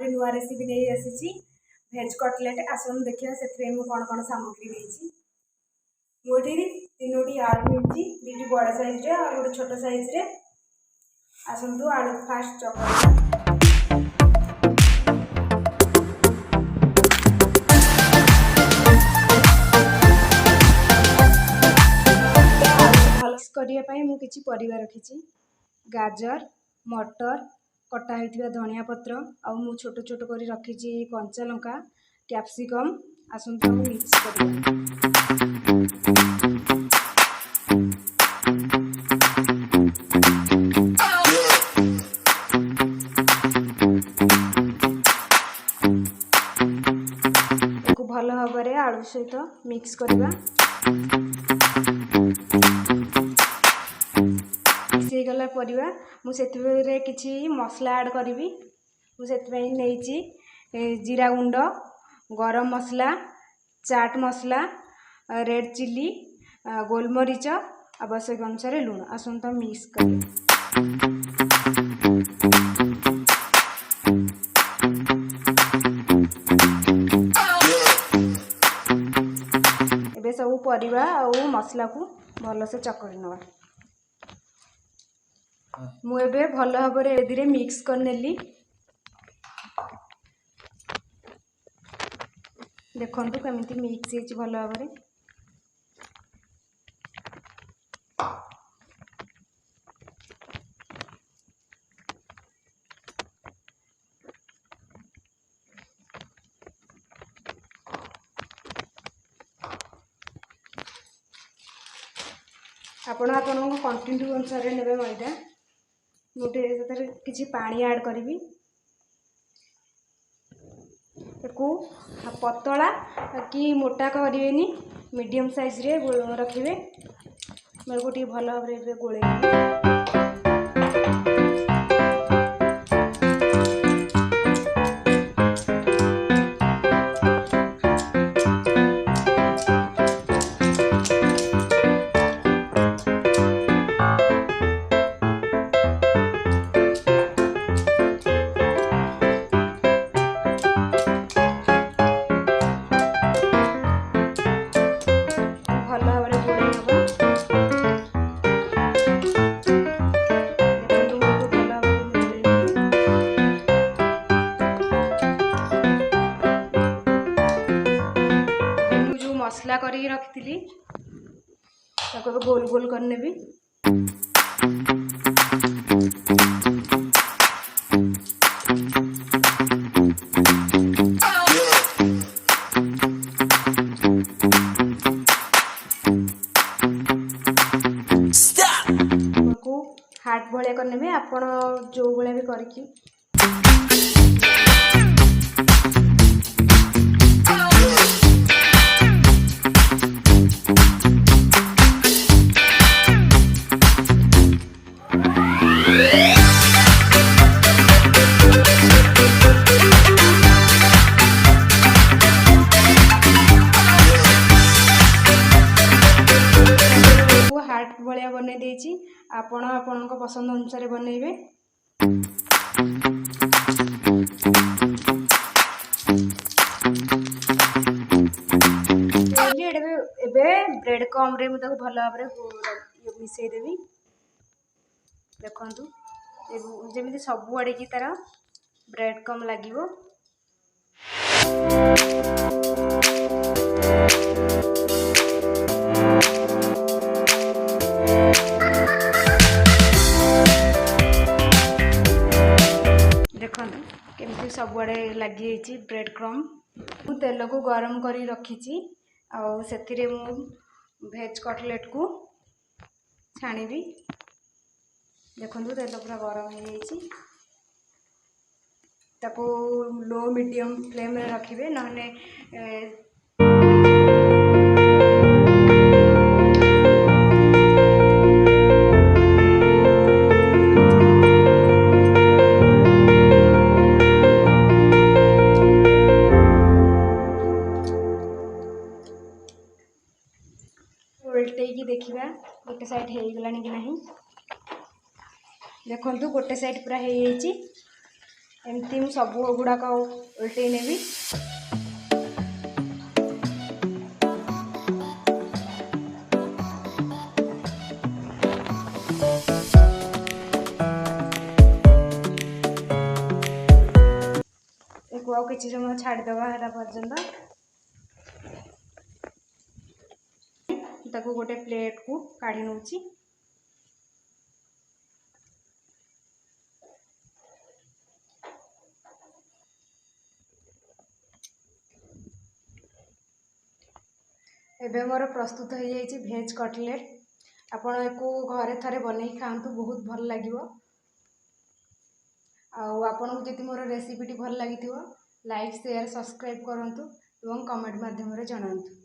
गोटे नुआ रेसिपी नहीं आसी भेज कटलेट आसन देखिए से कौन कौन सामग्री नहीं मुझे 3टी आलू मिली 2टी बड़ साइज रे और गोटे छोट साइज रे आसतु आलू फास्ट चकड़ा करने मु किछि परिवा रखी गाजर मटर कटा होता धनिया पत्र आउ मु छोट छोट कर रखी कंचा लंका कैप्सिकम आसतु मिक्स भल भाव आलू सहित मिक्स करवा गला परिवा मुझे किसी मसला ऐड करी मुझे नहीं जीरा गुंड गरम मसला चाट मसला रेड चिल्ली गोलमरीच आवश्यक अनुसार लुण आसत मिक्स कर सब परिवा और मसला को भल से चकड़ी नवा मुझे भल भाव में मिक्स कर नेली देखु केमी मिक्स हो भल भाव में आपण क्वांटिटी अनुसार ने मैदा गोटे किसी पानी ऐड करी पतला कि मोटा करें मीडियम साइज रे रखिए मेरे को भल भाव में गोले मसला करी रखी गोल गोल करने भी हार्ट भाया करने भी आपण जो भाया भी करके हार्ट भाया बन देछि आपण आपणक पसंद अनुसार बनइबे ब्रेड कम रे मुझे भल भाव में मिसई देवी देखु जमी सब आड़े की तार ब्रेड कम लगे देखो केमती सब आड़े लगी ब्रेड क्रम मु तेल को गरम कर रखी से भेज कटलेट को छाणी देखो तेल पूरा गरम हो ताको लो मीडियम फ्लेम रे रखिए नहने उल्टे देखा गोटे साइड हो गलानी कि नहीं देखो गोटे साइड पूरा हो एमती मु सब गुड़ाक उल्टे नेबी। किसी समय छाड़देवा है पर्यंत ताको गोटे प्लेट को काढ़ी नौची। एबे मोर प्रस्तुत हो जाइए भेज कटलेट। आपण एको घरे थरे बनै खातु बहुत भल लगिवो। आपन को जदि मोर रेसिपीटी भल लगी लाइक शेयर सब्सक्राइब करंतु एवं कमेंट माध्यम रे जणांतु।